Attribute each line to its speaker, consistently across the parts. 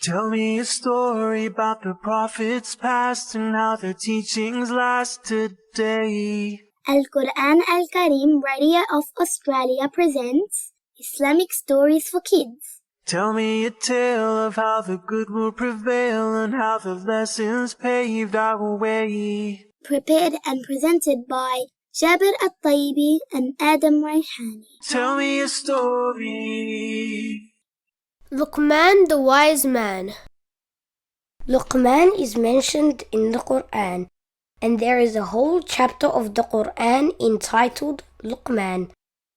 Speaker 1: Tell me a story about the prophets past and how their teachings last today.
Speaker 2: Al-Quran Al-Karim Radio of Australia presents Islamic Stories for Kids.
Speaker 1: Tell me a tale of how the good will prevail and how the lessons paved our way.
Speaker 2: Prepared and presented by Jabir At-Tayyibi and Adam Raihani.
Speaker 1: Tell me a story.
Speaker 3: Lukman the wise man.
Speaker 4: Lukman is mentioned in the Quran, and there is a whole chapter of the Quran entitled Lukman.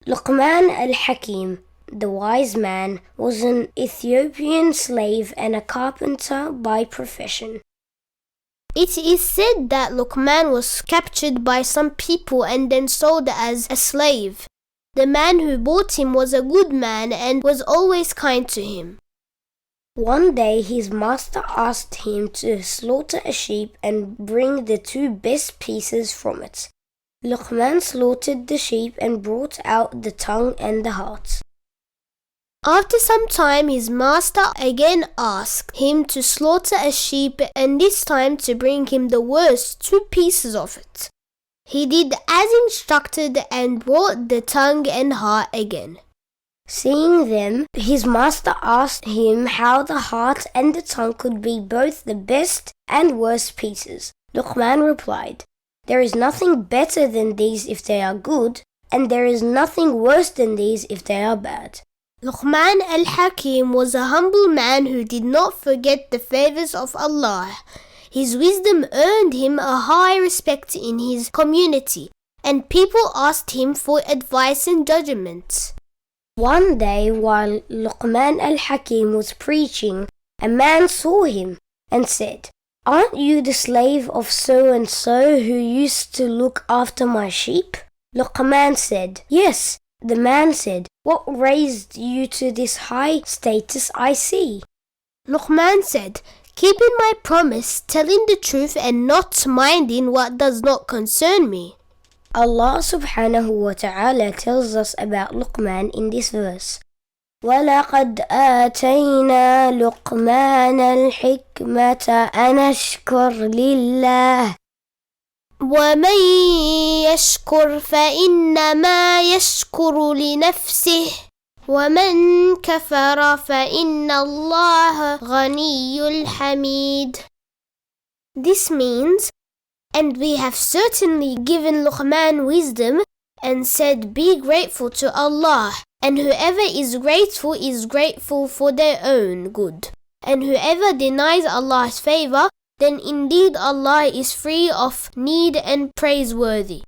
Speaker 4: Lukman al-Hakim, the wise man, was an Ethiopian slave and a carpenter by profession.
Speaker 3: It is said that Lukman was captured by some people and then sold as a slave. The man who bought him was a good man and was always kind to him.
Speaker 4: One day his master asked him to slaughter a sheep and bring the two best pieces from it. Lukman slaughtered the sheep and brought out the tongue and the heart.
Speaker 3: After some time, his master again asked him to slaughter a sheep and this time to bring him the worst two pieces of it. He did as instructed and brought the tongue and heart again.
Speaker 4: Seeing them, his master asked him how the heart and the tongue could be both the best and worst pieces. Lukman replied, "There is nothing better than these if they are good, and there is nothing worse than these if they are bad."
Speaker 3: Lukman al-Hakim was a humble man who did not forget the favors of Allah. His wisdom earned him a high respect in his community, and people asked him for advice and judgment.
Speaker 4: One day, while Lukman al-Hakim was preaching, a man saw him and said, "Aren't you the slave of so-and-so who used to look after my sheep?" Lukman said, "Yes." The man said, "What raised you to this high status I see?"
Speaker 3: Lukman said, "Keeping my promise, telling the truth and not minding what does not concern me."
Speaker 4: Allah subhanahu wa ta'ala tells us about Lukman in this verse. وَلَقَدْ آتَيْنَا لُقْمَانَ الْحِكْمَةَ أَنْ أَشْكُرْ لِلَّهِ
Speaker 3: وَمَنْ يَشْكُرْ فَإِنَّمَا يَشْكُرُ لِنَفْسِهِ وَمَنْ كَفَرَ فَإِنَّ اللَّهَ غَنِيٌّ حَمِيدٌ. This means, and we have certainly given Lukman wisdom and said, "Be grateful to Allah, and whoever is grateful for their own good. And whoever denies Allah's favor, then indeed Allah is free of need and praiseworthy."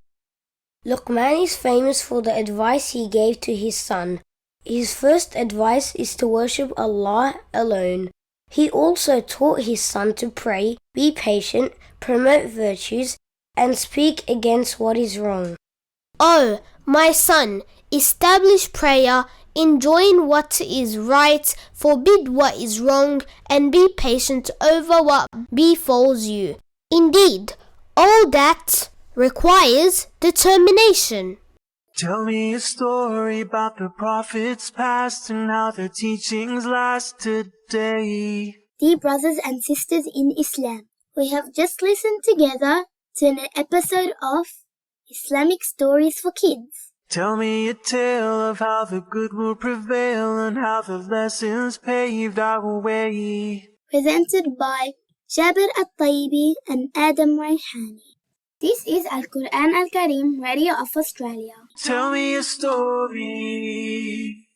Speaker 4: Lukman is famous for the advice he gave to his son. His first advice is to worship Allah alone. He also taught his son to pray, be patient, promote virtues, and speak against what is wrong.
Speaker 3: "Oh, my son, establish prayer, enjoin what is right, forbid what is wrong, and be patient over what befalls you. Indeed, all that requires determination."
Speaker 1: Tell me a story about the prophets past and how their teachings last today.
Speaker 2: Dear brothers and sisters in Islam, we have just listened together to an episode of Islamic Stories for Kids.
Speaker 1: Tell me a tale of how the good will prevail and how the lessons paved our way.
Speaker 2: Presented by Jabir At-Tayyibi and Adam Raihani. This is Al-Quran Al-Karim Radio of Australia.
Speaker 1: Tell me a story.